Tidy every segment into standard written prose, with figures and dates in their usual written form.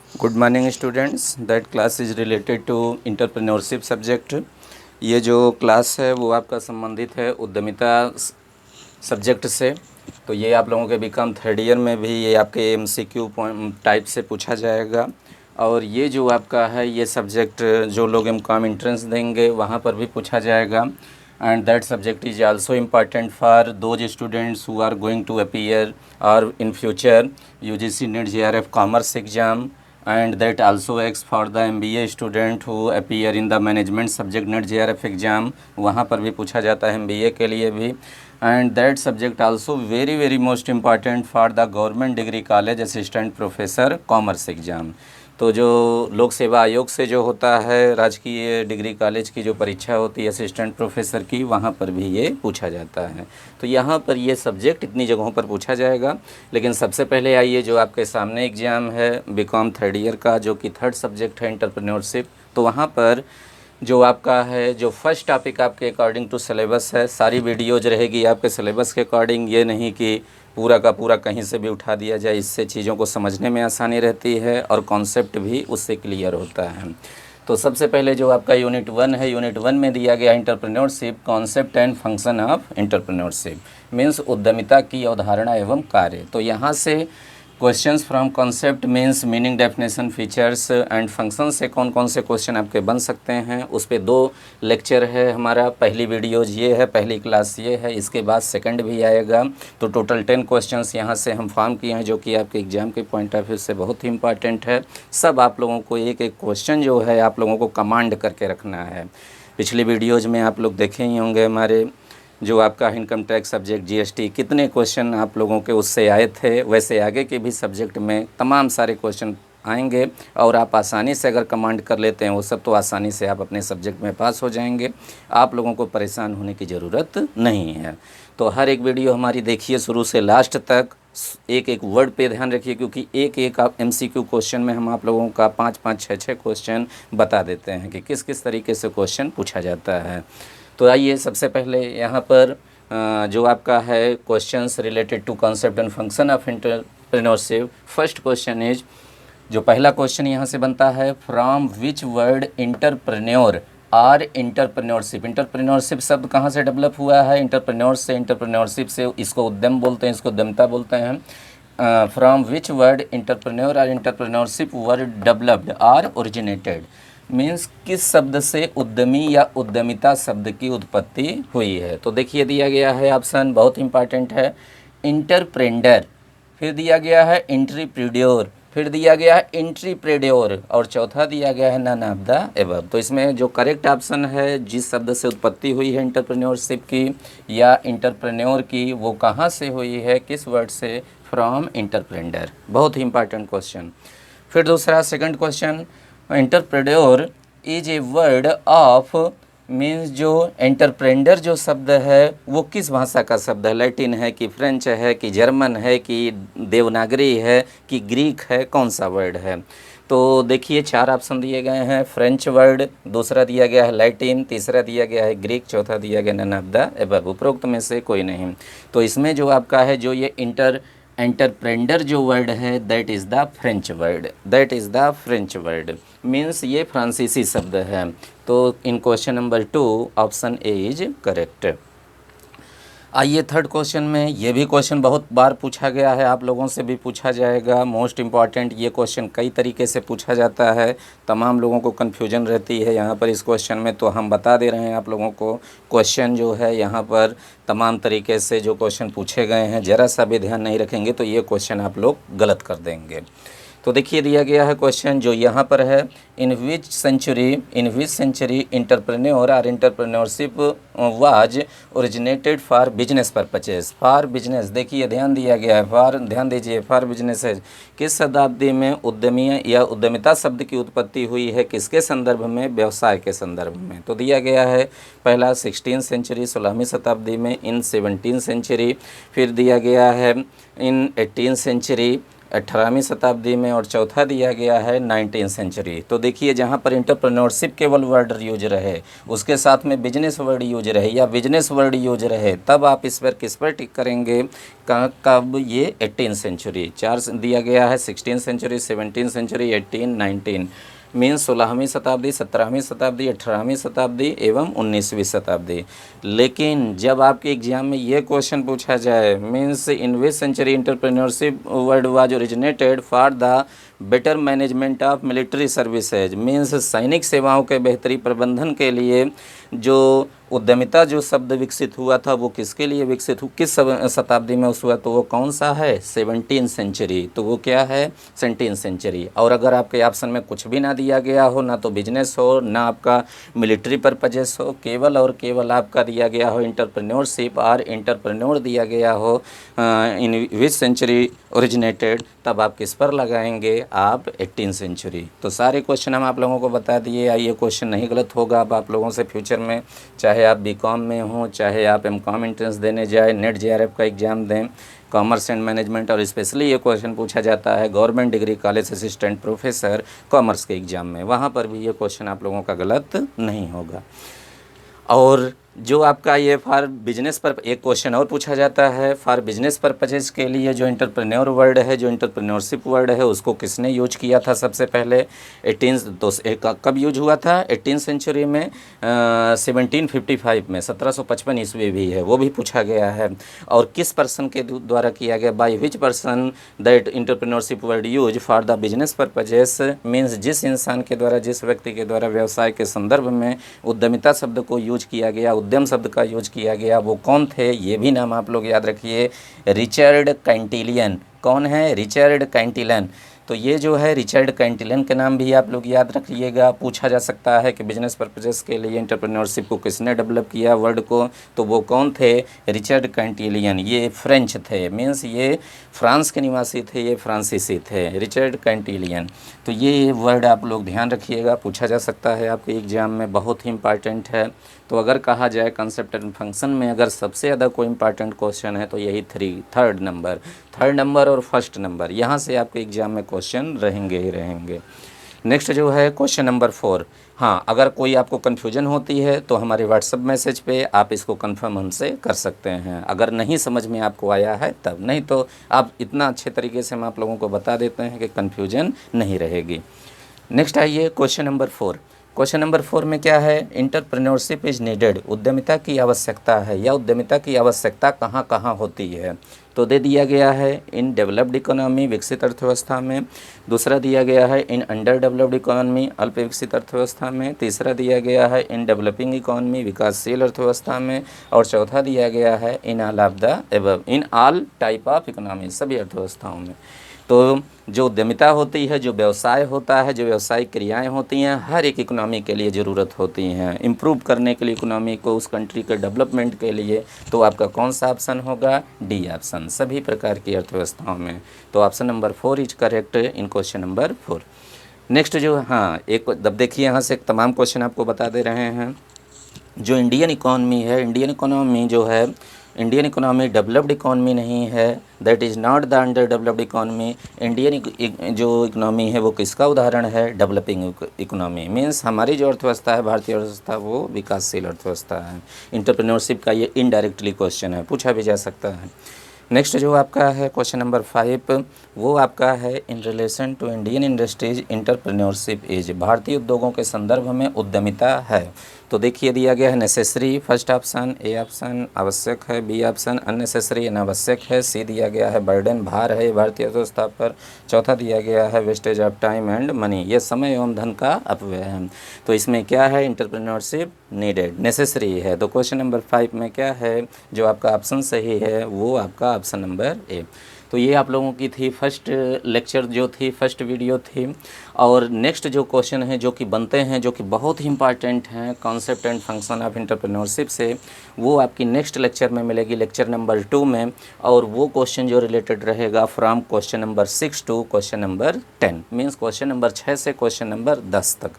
Good morning students. That class is related to entrepreneurship subject. ये जो class है वो आपका संबंधित है उद्यमिता सब्जेक्ट से। तो ये आप लोगों के बीकॉम थर्ड ईयर में भी ये आपके एमसीक्यू टाइप से पूछा जाएगा। और ये जो आपका है ये सब्जेक्ट जो लोग एमकॉम एंट्रेंस देंगे वहाँ पर भी पूछा जाएगा। And that subject is also important for those students who are going to appear और in future UGC NET JRF commerce exam, and that also works for the MBA student who appear in the management subject NET JRF exam। वहाँ पर भी पूछा जाता है MBA के लिए भी। and that subject also very very most important for the government degree college assistant professor commerce exam। तो जो लोक सेवा आयोग से जो होता है राजकीय डिग्री कॉलेज की जो परीक्षा होती है असिस्टेंट प्रोफेसर की, वहाँ पर भी ये पूछा जाता है। तो यहाँ पर ये सब्जेक्ट इतनी जगहों पर पूछा जाएगा। लेकिन सबसे पहले आइए जो आपके सामने एग्ज़ाम है बीकॉम थर्ड ईयर का, जो कि थर्ड सब्जेक्ट है एंटरप्रेन्योरशिप। तो वहाँ पर जो आपका है जो फर्स्ट टॉपिक आपके अकॉर्डिंग टू सिलेबस है, सारी वीडियोज रहेगी आपके सिलेबस के अकॉर्डिंग। ये नहीं कि पूरा का पूरा कहीं से भी उठा दिया जाए, इससे चीज़ों को समझने में आसानी रहती है और कॉन्सेप्ट भी उससे क्लियर होता है। तो सबसे पहले जो आपका यूनिट 1 है, यूनिट 1 में दिया गया entrepreneurship concept and function of entrepreneurship means उद्यमिता की अवधारणा एवं कार्य। तो यहाँ से questions from concept means meaning definition features and function से कौन कौन से क्वेश्चन आपके बन सकते हैं, उस पर 2 लेक्चर है हमारा। पहली वीडियोज ये है, पहली क्लास ये है, इसके बाद सेकंड भी आएगा। तो टोटल 10 क्वेश्चंस यहाँ से हम फॉर्म किए हैं, जो कि आपके एग्जाम के पॉइंट ऑफ व्यू से बहुत ही इंपॉर्टेंट है। सब आप लोगों को एक एक क्वेश्चन जो है आप लोगों को कमांड करके रखना है। पिछली वीडियोज़ में आप लोग देखे ही होंगे हमारे जो आपका इनकम टैक्स सब्जेक्ट जीएसटी, कितने क्वेश्चन आप लोगों के उससे आए थे। वैसे आगे के भी सब्जेक्ट में तमाम सारे क्वेश्चन आएंगे और आप आसानी से अगर कमांड कर लेते हैं वो सब, तो आसानी से आप अपने सब्जेक्ट में पास हो जाएंगे। आप लोगों को परेशान होने की ज़रूरत नहीं है। तो हर एक वीडियो हमारी देखिए शुरू से लास्ट तक, एक एक वर्ड पे ध्यान रखिए, क्योंकि एक एक आप एमसीक्यू क्वेश्चन में हम आप लोगों का 5-5, 6-6 क्वेश्चन बता देते हैं कि किस किस तरीके से क्वेश्चन पूछा जाता है। तो आइए सबसे पहले यहाँ पर जो आपका है questions related to concept and function of entrepreneurship. First question is, जो पहला क्वेश्चन यहाँ से बनता है, from which word entrepreneur or entrepreneurship. Entrepreneurship शब्द कहाँ से डेवलप हुआ है? इंटरप्रेन्योर से, इंटरप्रेन्योरशिप से। इसको उद्यम बोलते हैं, इसको उद्यमिता बोलते हैं। From which word entrepreneur or entrepreneurship word developed or originated means किस शब्द से उद्यमी या उद्यमिता शब्द की उत्पत्ति हुई है। तो देखिए दिया गया है ऑप्शन बहुत इंपॉर्टेंट है, इंटरप्रेंडर, फिर दिया गया है इंट्रीप्रीड्योर, फिर दिया गया है इंट्रीप्रेड्योर, और चौथा दिया गया है नन ऑफ द एबव। तो इसमें जो करेक्ट ऑप्शन है, जिस शब्द से उत्पत्ति हुई है इंटरप्रेन्योरशिप की या इंटरप्रेन्योर की, वो कहाँ से हुई है, किस वर्ड से? फ्रॉम इंटरप्रेंडर। बहुत ही इंपॉर्टेंट क्वेश्चन। फिर दूसरा second question, entrepreneur is a word of means जो एंटरप्रेन्डर जो शब्द है वो किस भाषा का शब्द है? लैटिन है कि फ्रेंच है कि जर्मन है कि देवनागरी है कि ग्रीक है? कौन सा वर्ड है? तो देखिए 4 ऑप्शन दिए गए हैं, फ्रेंच वर्ड, दूसरा दिया गया है लैटिन, तीसरा दिया गया है ग्रीक, चौथा दिया गया नन ऑफ द एबव। उपरोक्त में से कोई नहीं। तो इसमें जो आपका है जो ये एंटरप्रेन्डर जो वर्ड है that is the French word, that is the French word means ये फ्रांसीसी शब्द है। तो in question number 2 option A is correct. आइए थर्ड क्वेश्चन में, ये भी क्वेश्चन बहुत बार पूछा गया है, आप लोगों से भी पूछा जाएगा। मोस्ट इम्पॉर्टेंट ये क्वेश्चन कई तरीके से पूछा जाता है, तमाम लोगों को कन्फ्यूजन रहती है यहाँ पर इस क्वेश्चन में। तो हम बता दे रहे हैं आप लोगों को, क्वेश्चन जो है यहाँ पर तमाम तरीके से जो क्वेश्चन पूछे गए हैं, ज़रा सा भी ध्यान नहीं रखेंगे तो ये क्वेश्चन आप लोग गलत कर देंगे। तो देखिए दिया गया है क्वेश्चन जो यहाँ पर है, इन विच सेंचुरी इंटरप्रेन्योर और entrepreneurship was originated for business purposes. For business, देखिए ध्यान दिया गया है, फॉर ध्यान दीजिए, फॉर बिजनेस है। किस शताब्दी में उद्यमी या उद्यमिता शब्द की उत्पत्ति हुई है? किसके संदर्भ में? व्यवसाय के संदर्भ में। तो दिया गया है पहला 16वीं सेंचुरी, 16वीं शताब्दी में, इन 17वीं सेंचुरी, फिर दिया गया है इन 18वीं सेंचुरी, 18वीं शताब्दी में, और चौथा दिया गया है 19वीं सेंचुरी। तो देखिए जहाँ पर इंटरप्रेन्योरशिप केवल वर्ड यूज रहे, उसके साथ में बिजनेस वर्ड यूज रहे या बिजनेस वर्ड यूज रहे, तब आप इस पर किस पर टिक करेंगे, कब, ये 18वीं सेंचुरी। 4 दिया गया है, 16वीं सेंचुरी, 17वीं सेंचुरी, 18, 19 मीन्स 16वीं शताब्दी, 17वीं शताब्दी, 18वीं शताब्दी एवं 19वीं शताब्दी। लेकिन जब आपके एग्जाम में ये क्वेश्चन पूछा जाए, means in which century entrepreneurship word was originated for the better management of military services, means सैनिक सेवाओं के बेहतरी प्रबंधन के लिए जो उद्यमिता जो शब्द विकसित हुआ था वो किसके लिए विकसित हुआ, किस शताब्दी में उस हुआ, तो वो कौन सा है, 17वीं सेंचुरी। तो वो क्या है, 17वीं सेंचुरी। और अगर आपके ऑप्शन में कुछ भी ना दिया गया हो, ना तो बिजनेस हो, ना आपका मिलिट्री पर्पजेस हो, केवल और केवल आपका दिया गया हो इंटरप्रेन्योरशिप और इंटरप्रेन्योर दिया गया हो इन विच सेंचुरी ओरिजिनेटेड, तब आप किस पर लगाएंगे, आप 18वीं सेंचुरी। तो सारे क्वेश्चन हम आप लोगों को बता दिए। ये क्वेश्चन नहीं गलत होगा। अब आप लोगों से फ्यूचर में, चाहे आप बीकॉम में हों, चाहे आप एमकॉम एंट्रेंस देने जाए, नेट जेआरएफ का एग्ज़ाम दें, कॉमर्स एंड मैनेजमेंट, और स्पेशली ये क्वेश्चन पूछा जाता है government degree college assistant professor commerce के एग्ज़ाम में, वहाँ पर भी ये क्वेश्चन आप लोगों का गलत नहीं होगा। और जो आपका ये फॉर बिजनेस पर एक क्वेश्चन और पूछा जाता है, फॉर बिजनेस पर्पजेज़ के लिए जो इंटरप्रेन्योर वर्ड है, जो इंटरप्रेन्योरशिप वर्ड है, उसको किसने यूज किया था सबसे पहले, 18 तो कब यूज हुआ था, 18वीं सेंचुरी में, 1755 में, 1755 ईस्वी भी है, वो भी पूछा गया है। और किस पर्सन के द्वारा किया गया, by which person that entrepreneurship word use for the business purposes, means जिस इंसान के द्वारा, जिस व्यक्ति के द्वारा व्यवसाय के संदर्भ में उद्यमिता शब्द को यूज किया गया, उद्यम शब्द का यूज किया गया, वो कौन थे, ये भी नाम आप लोग याद रखिए, रिचर्ड कैंटिलियन। कौन है, रिचर्ड कैंटिलियन। तो ये जो है रिचर्ड कैंटिलियन के नाम भी आप लोग याद रखिएगा। पूछा जा सकता है कि बिजनेस पर्पजेस के लिए इंटरप्रेन्योरशिप को किसने डेवलप किया वर्ड को, तो वो कौन थे, रिचर्ड कैंटिलियन। ये फ्रेंच थे, मीन्स ये फ्रांस के निवासी थे, ये फ्रांसीसी थे, रिचर्ड कैंटिलियन। तो ये वर्ड आप लोग ध्यान रखिएगा, पूछा जा सकता है आपके एग्जाम में, बहुत ही इंपॉर्टेंट है। तो अगर कहा जाए कंसेप्ट एंड फंक्शन में अगर सबसे ज़्यादा कोई इंपॉर्टेंट क्वेश्चन है तो यही थर्ड नंबर और फर्स्ट नंबर, यहाँ से आपके एग्जाम में क्वेश्चन रहेंगे ही रहेंगे। नेक्स्ट जो है क्वेश्चन नंबर 4। हाँ, अगर कोई आपको कन्फ्यूजन होती है तो हमारे व्हाट्सअप मैसेज पे आप इसको कंफर्म हमसे कर सकते हैं, अगर नहीं समझ में आपको आया है तब, नहीं तो आप इतना अच्छे तरीके से हम आप लोगों को बता देते हैं कि कन्फ्यूजन नहीं रहेगी। नेक्स्ट आइए क्वेश्चन नंबर 4। क्वेश्चन नंबर 4 में क्या है, इंटरप्रेन्योरशिप इज़ नीडेड, उद्यमिता की आवश्यकता है, या उद्यमिता की आवश्यकता कहाँ कहाँ होती है। तो दे दिया गया है इन डेवलप्ड इकोनॉमी, विकसित अर्थव्यवस्था में। दूसरा दिया गया है इन अंडर डेवलप्ड इकोनॉमी, अल्प विकसित अर्थव्यवस्था में। तीसरा दिया गया है इन डेवलपिंग इकोनॉमी, विकासशील अर्थव्यवस्था में। और चौथा दिया गया है in all of the above, in all type of economy, सभी अर्थव्यवस्थाओं में। तो जो उद्यमिता होती है, जो व्यवसाय होता है, जो व्यवसायिक क्रियाएं होती हैं, हर एक इकोनॉमी के लिए ज़रूरत होती हैं, इम्प्रूव करने के लिए इकोनॉमी को, उस कंट्री के डेवलपमेंट के लिए। तो आपका कौन सा ऑप्शन होगा, डी ऑप्शन, सभी प्रकार की अर्थव्यवस्थाओं में। तो option number 4 is correct in question number 4। Next जो, हाँ, एक दब देखिए यहाँ से तमाम क्वेश्चन आपको बता दे रहे हैं। जो इंडियन इकॉनमी है, इंडियन इकोनॉमी जो है, इंडियन इकोनॉमी डेवलप्ड इकोनॉमी नहीं है, that is not the under developed economy. Indian जो इकोनॉमी है वो किसका उदाहरण है, डेवलपिंग इकोनॉमी। मीन्स हमारी जो अर्थव्यवस्था है, भारतीय अर्थव्यवस्था, वो विकासशील अर्थव्यवस्था है। इंटरप्रेन्योरशिप का ये इनडायरेक्टली क्वेश्चन है, पूछा भी जा सकता है। नेक्स्ट जो आपका है क्वेश्चन नंबर 5, वो आपका है in relation to Indian industries entrepreneurship is, भारतीय उद्योगों के संदर्भ में उद्यमिता है। तो देखिए दिया गया है necessary, first option, A option आवश्यक है, बी ऑप्शन अननेसेसरी अनावश्यक है, सी दिया गया है बर्डन, भार है भारतीय अर्थव्यवस्था पर। चौथा दिया गया है wastage of time and money, ये समय एवं धन का अपव्यय है। तो इसमें क्या है, इंटरप्रेन्योरशिप नीडेड, नेसेसरी है। तो क्वेश्चन नंबर 5 में क्या है, जो आपका ऑप्शन सही है वो आपका ऑप्शन नंबर ए। तो ये आप लोगों की थी फर्स्ट लेक्चर जो थी, फर्स्ट वीडियो थी। और नेक्स्ट जो क्वेश्चन है जो कि बनते हैं, जो कि बहुत ही इंपॉर्टेंट हैं concept and function of entrepreneurship से, वो आपकी नेक्स्ट लेक्चर में मिलेगी, लेक्चर नंबर 2 में। और वो क्वेश्चन जो रिलेटेड रहेगा from question number 6 to question number 10, means question number 6 से क्वेश्चन नंबर 10 तक।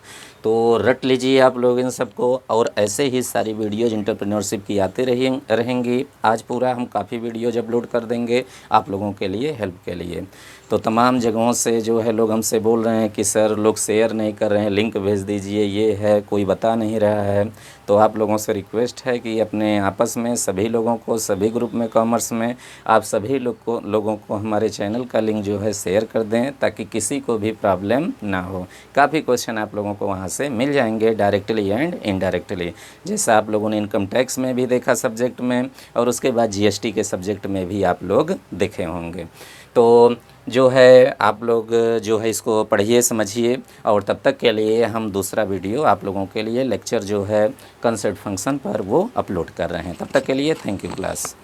तो रट लीजिए आप लोग इन सबको, और ऐसे ही सारी वीडियोज इंटरप्रेन्योरशिप की आती रहेंगी। आज पूरा हम काफ़ी वीडियोज अपलोड कर देंगे आप लोगों के लिए, हेल्प के लिए। तो तमाम जगहों से जो है लोग हमसे बोल रहे हैं कि सर लोग शेयर नहीं कर रहे हैं, लिंक भेज दीजिए, ये है कोई बता नहीं रहा है। तो आप लोगों से रिक्वेस्ट है कि अपने आपस में सभी लोगों को, सभी ग्रुप में कॉमर्स में आप सभी लोगों को हमारे चैनल का लिंक जो है शेयर कर दें, ताकि किसी को भी प्रॉब्लम ना हो। काफ़ी क्वेश्चन आप लोगों को वहाँ से मिल जाएंगे डायरेक्टली एंड इनडायरेक्टली, जैसा आप लोगों ने इनकम टैक्स में भी देखा सब्जेक्ट में, और उसके बाद जीएसटी के सब्जेक्ट में भी आप लोग देखे होंगे। तो जो है आप लोग जो है इसको पढ़िए, समझिए, और तब तक के लिए हम दूसरा वीडियो आप लोगों के लिए लेक्चर जो है कंसेप्ट फंक्शन पर वो अपलोड कर रहे हैं। तब तक के लिए थैंक यू क्लास।